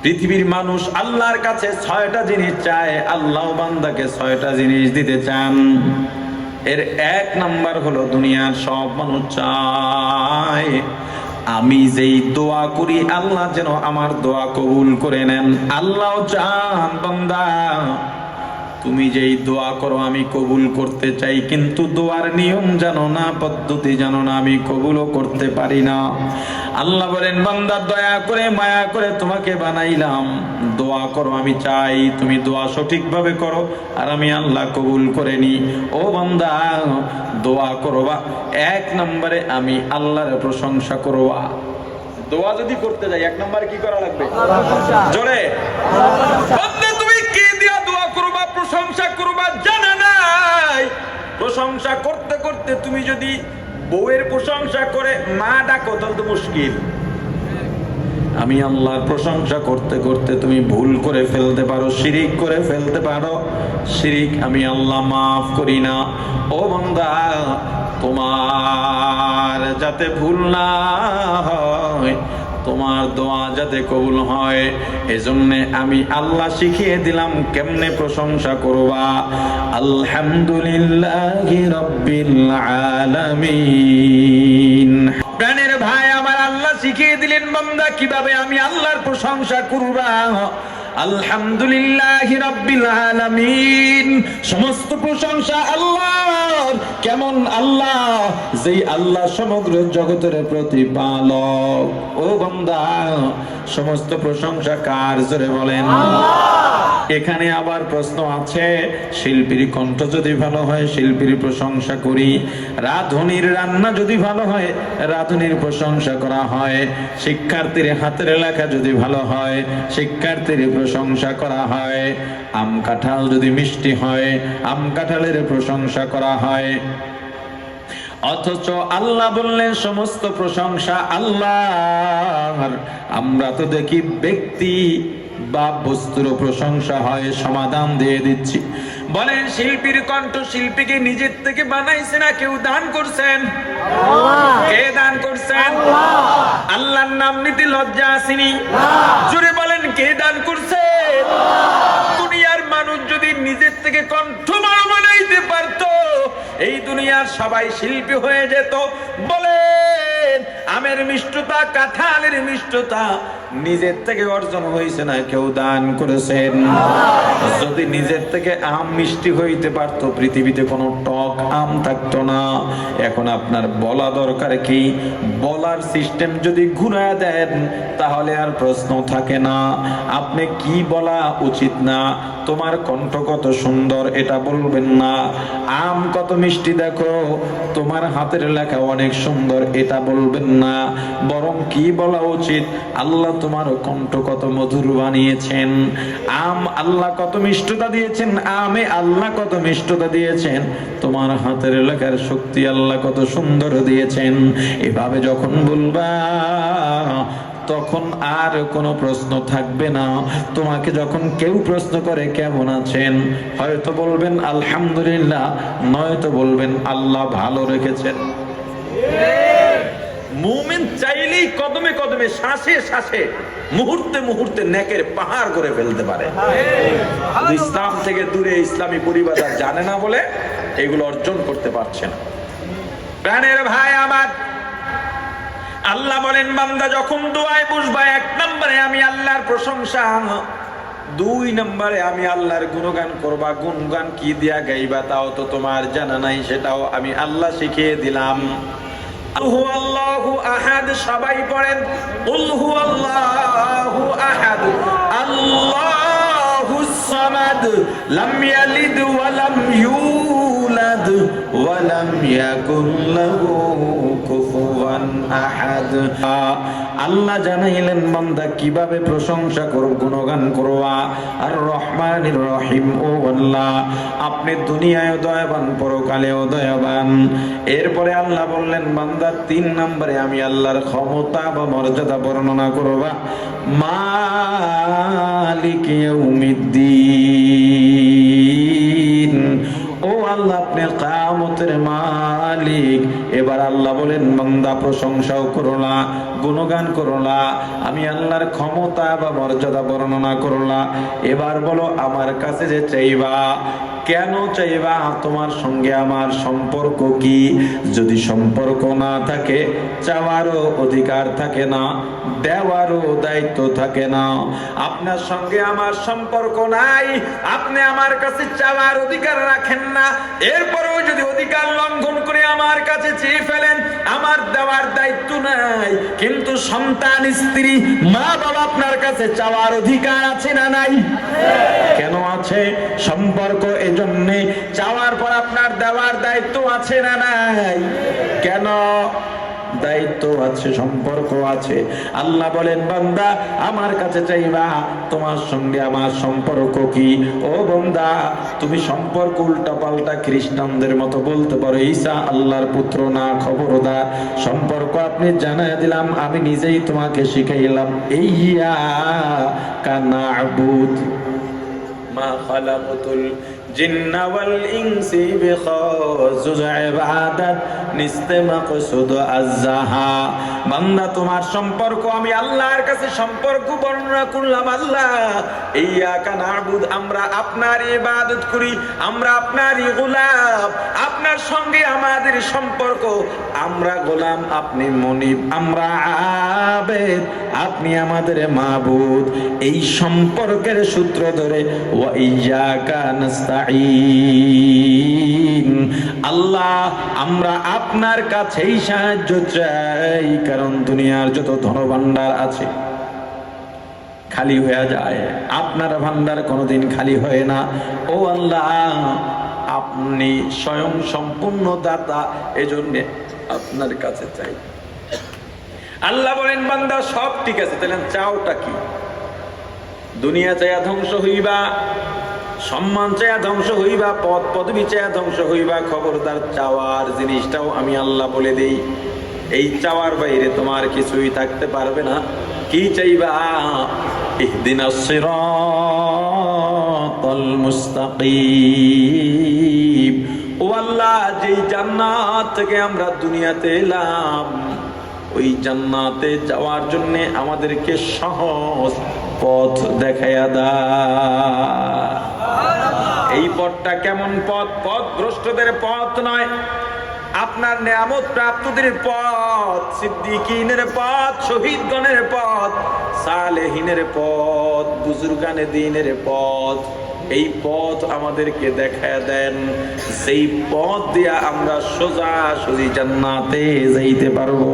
পৃথিবীর মানুষ আল্লাহর কাছে 6টা জিনিস চায়, আল্লাহ বান্দাকে 6টা জিনিস দিতে চান। এর 1 নাম্বার হলো দুনিয়ার সব মানুষ চায় আমি যেই দোয়া করি আল্লাহ যেন আমার দোয়া কবুল করে নেন। আল্লাহ চান বান্দা তুমি যেই দোয়া করো আমি কবুল করতে চাই, কিন্তু দোয়ার নিয়ম জানো না, পদ্ধতি জানো না, আমি কবুলও করতে পারি না। আল্লাহ বলেন বান্দা দয়া করে মায়া করে তোমাকে বানাইলাম, দোয়া করো আমি চাই তুমি দোয়া সঠিকভাবে করো আর আমি আল্লাহ কবুল করে নি। ও বান্দা দোয়া করবা 1 নম্বরে আমি আল্লাহর প্রশংসা করবা। দোয়া যদি করতে যাই 1 নম্বরে কি করা লাগবে? জোরে বান্দা তুমি কি দিয়া দোয়া করবা, প্রশংসা করবা জানা নাই। প্রশংসা করতে করতে তুমি যদি বউয়ের প্রশংসা করে মা ডাকো তাহলে তো মুশকিল। আমি আল্লাহর প্রশংসা করতে করতে তুমি ভুল করে ফেলতে পারো, শিরিক করে ফেলতে পারো। শিরিক আমি আল্লাহ মাফ করি না। ও বান্দা তোমার যাতে ভুল না হয়, তোমার দোয়া যাতে কবুল হয়, এজন্য আমি আল্লাহ শিখিয়ে দিলাম কেমনে প্রশংসা করবা। আলহামদুলিল্লাহি রাব্বিল আলামিন। প্রাণের ভাই আমার আল্লাহ শিখিয়ে দিলেন বান্দা কিভাবে আমি আল্লাহর প্রশংসা করবা। আলহামদুলিল্লাহি রাব্বিল আলামিন, সমস্ত প্রশংসা আল্লাহর। কেমন আল্লাহ? যেই আল্লাহ সমগ্র জগতের প্রতিপালক। ও বান্দা সমস্ত প্রশংসা কার? জোরে বলেন। এখানে আবার প্রশ্ন আছে, শিল্পীর কণ্ঠ যদি ভালো হয় শিল্পীর প্রশংসা করি, রাঁধুনির রান্না যদি ভালো হয় রাঁধুনির প্রশংসা করা হয়, শিক্ষার্থীর হাতের লেখা যদি ভালো হয় শিক্ষার্থীর প্রশংসা করা হয়, আম কাঁঠাল যদি মিষ্টি হয় আম কাঁঠালের প্রশংসা করা হয়। অথচ আল্লাহ বললেন সমস্ত প্রশংসা আল্লাহর। আমরা তো দেখি ব্যক্তি বা বস্তুর প্রশংসা হয়। সমাধান দিয়ে দিচ্ছি। বলেন শিল্পীর কণ্ঠ শিল্পীকে নিজের থেকে বানাইছে না কেউ দান করছেন? কে দান করছেন? আল্লাহর নাম নিতে লজ্জা আসেনি? জোরে বলেন কে দান করছেন? দুনিয়ার মানুষ যদি নিজের থেকে কণ্ঠ বানাইতে পারতো এই দুনিয়ার সবাই শিল্পী হয়ে যেত। বলেন আমের মিষ্টতা কাঁঠালের মিষ্টতা নিজের থেকে অর্জন হয়েছে না কেউ দান করেছেন? যদি নিজের থেকে আম মিষ্টি হইতে পারতো পৃথিবীতে কোনো টক আম থাকতো না। এখন আপনার বলা দরকার কি? বলার সিস্টেম যদি ঘুরায় দেন তাহলে আর প্রশ্ন থাকে না আপনি কি বলা উচিত না। তোমার কণ্ঠ কত সুন্দর এটা বলবেন না, আম কত মিষ্টি দেখো তোমার হাতের লেখা অনেক সুন্দর এটা বলবেন না। বরং কি বলা উচিত? আল্লাহ তোমার কণ্ঠ কত মধুর বানিয়েছেন, আম আল্লাহ কত মিষ্টতা দিয়েছেন, আমে আল্লাহ কত মিষ্টতা দিয়েছেন, তোমার হাতের লেখার শক্তি আল্লাহ কত সুন্দর দিয়েছেন। এভাবে যখন বলবা তখন আর কোনো প্রশ্ন থাকবে না। তোমাকে যখন কেউ প্রশ্ন করে কেমন আছেন, হয়তো বলবেন আলহামদুলিল্লাহ, নয়তো বলবেন আল্লাহ ভালো রেখেছেন। মুমিন চাইলেই কদমে কদমে শ্বাসে শ্বাসে মুহূর্তে মুহূর্তে নেকের পাহাড় করে ফেলতে পারে। ইসলাম থেকে দূরে ইসলামী পরিবার জানে না বলে এগুলো অর্জন করতে পারছে না। প্রাণের ভাই আমার আল্লাহ বলেন বান্দা যখন দোয়ায় বসবা 1 নম্বরে আমি আল্লাহর প্রশংসা, 2 নম্বরে আমি আল্লাহর গুণগান করবা। গুণগান কি দিয়া গাইবা তাও তো তোমার জানা নাই, সেটাও আমি আল্লাহ শিখিয়ে দিলাম। আল্লাহু আহাদ, সবাই পড়েন কুল হুয়াল্লাহু আহাদ আল্লাহুস সামাদ লাম ইয়ালিদ ওয়া লাম ইউলাদ ওয়া লাম ইয়াকুল লাহু কুফুয়ান আহাদ। আল্লাহ জানাইলেন বান্দা কিভাবে প্রশংসা করো, গুণগান করবা। আর রহমানির রহিম, ও আল্লাহ আপনি দুনিয়ায় দয়াবান পরকালেও দয়াবান। এরপরে আল্লাহ বললেন বান্দা 3 নম্বরে আমি আল্লাহর ক্ষমতা বা মর্যাদা বর্ণনা করবা। মালিক ইয়াউমিদ্দিন, ও আল্লাহ আপনি কিয়ামতের মালিক, এবার আল্লাহ বলেন বান্দা প্রশংসাও করো না, গুণগান করো না, আমি আল্লাহর ক্ষমতা বা মর্যাদা বর্ণনা করো না, এবার বলো আমার কাছে যে চাইবা, কেন চাইবা? তোমার সঙ্গে আমার সম্পর্ক কি? যদি সম্পর্ক না থাকে, চাওয়ারও অধিকার থাকে না, দেওয়ারও দায়িত্ব থাকে না। আপনার সঙ্গে আমার সম্পর্ক নাই, আপনি আমার কাছে চাওয়ার অধিকার রাখেন না, এরপরেও যদি অধিকার লঙ্ঘন করে আমার কাছে চেয়ে ফেলেন, আমার দেওয়ার দায়িত্ব নাই, কিন্তু সন্তান, স্ত্রী, মা বাবা আপনার কাছে চাওয়ার অধিকার আছে না নাই? কেন আছে? সম্পর্ক এজন্য, চাওয়ার পর আপনার দেওয়ার দায়িত্ব আছে না নাই? কেন? দায়িত্ব আছে, সম্পর্ক আছে। আল্লাহ বলেন বান্দা আমার কাছে চাইবা, তোমার সঙ্গে আমার সম্পর্ক কি? ও বান্দা, তুমি সম্পর্ক উল্টা পাল্টা খ্রিস্টানদের মতো বলতে পারো ঈসা আল্লাহর পুত্র না, খবরদার। সম্পর্ক আপনি জানায় দিলাম, আমি নিজেই তোমাকে শিখাইলাম, ইয়্যাকা না'বুদ মা খালাকতুল জিন্না ওয়াল ইনসি বিখাসুস ইবাদাত নিস্তে মাকসুদ আযহা। বান্দা তোমার সম্পর্ক, আমি আল্লাহর কাছে সম্পর্ক বর্ণনা করলাম। আল্লাহ ইয়্যাকা না'বুদ, আমরা আপনার ইবাদত করি, আমরা আপনারই গোলাম, আপনার সঙ্গে আমাদের সম্পর্ক, আমরা গোলাম, আপনি মনিব, আমরা আবেদ, আপনি আমাদের মাবুদ। এই সম্পর্কের সূত্র ধরে ওয়া ইয়্যাকা নাস্তাঈন, আল্লাহ আমরা আপনার কাছেই সাহায্য চাই। কারণ দুনিয়ার যত ধনভাণ্ডার আছে খালি হয়ে যায়, আপনার ভান্ডার কোনোদিন খালি হয় না। ও আল্লাহ, আপনি স্বয়ং সম্পূর্ণ দাতা, এজন্য আপনার কাছে চাই। আল্লাহ বলেন বান্দা সব ঠিক আছে, তাহলে চাওটা কি? দুনিয়া চাইয়া ধ্বংস হইবা, সম্মান চাইয়া ধ্বংস হইবা, পদ পদবি চাইয়া ধ্বংস হইবা, খবরদার চাওয়ার জিনিসটাও আমি আল্লাহ বলে দেই, এই চাওয়ার বাইরে তোমার কিছুই থাকতে পারবে না। কি চাইবা? ইহদিনাস সিরাতাল মুস্তাকিম। ও আল্লাহ, যেই জান্নাত থেকে আমরা দুনিয়াতে এলাম, ওই জান্নাতে যাওয়ার জন্য আমাদেরকে সহজ পথ দেখাইয়া দাও। এই পথটা কেমন পথ? পথ ভ্রষ্টদের পথ নয়, আপনার নিয়ামত প্রাপ্তদের পথ, সিদ্দিকিনের পথ, শহীদগণের পথ, সালেহিনের পথ, বুজুর্গানে দ্বীনের পথ। এই পথ আমাদেরকে দেখায় দেন, সেই পথ দিয়া আমরা সোজা সোজি জান্নাতে যাইতে পারবো।